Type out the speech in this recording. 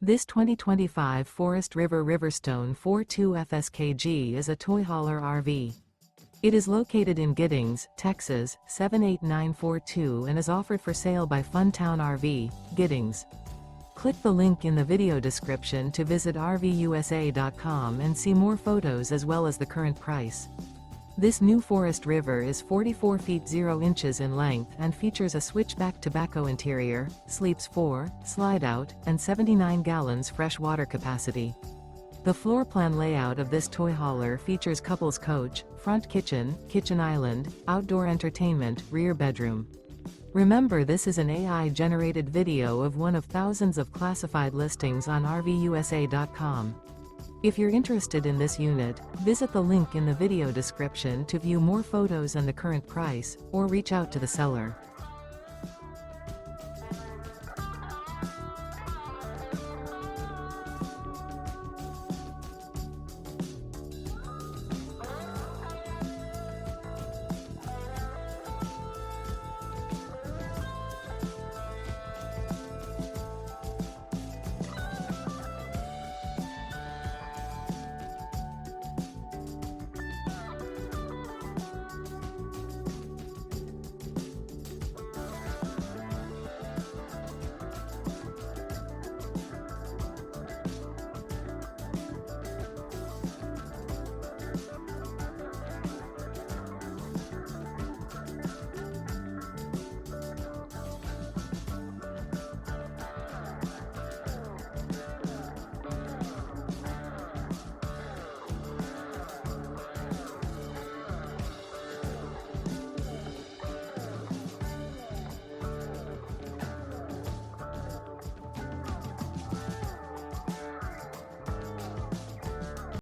This 2025 Forest River RiverStone 42 FSKG is a toy hauler RV. It is located in Giddings, Texas, 78942 and is offered for sale by Funtown RV, Giddings. Click the link in the video description to visit RVUSA.com and see more photos as well as the current price. This new Forest River is 44 feet 0 inches in length and features a switchback tobacco interior, sleeps 4, slide-out, and 79 gallons fresh water capacity. The floor plan layout of this toy hauler features couples coach, front kitchen, kitchen island, outdoor entertainment, rear bedroom. Remember, this is an AI-generated video of one of thousands of classified listings on RVUSA.com. If you're interested in this unit, visit the link in the video description to view more photos and the current price, or reach out to the seller.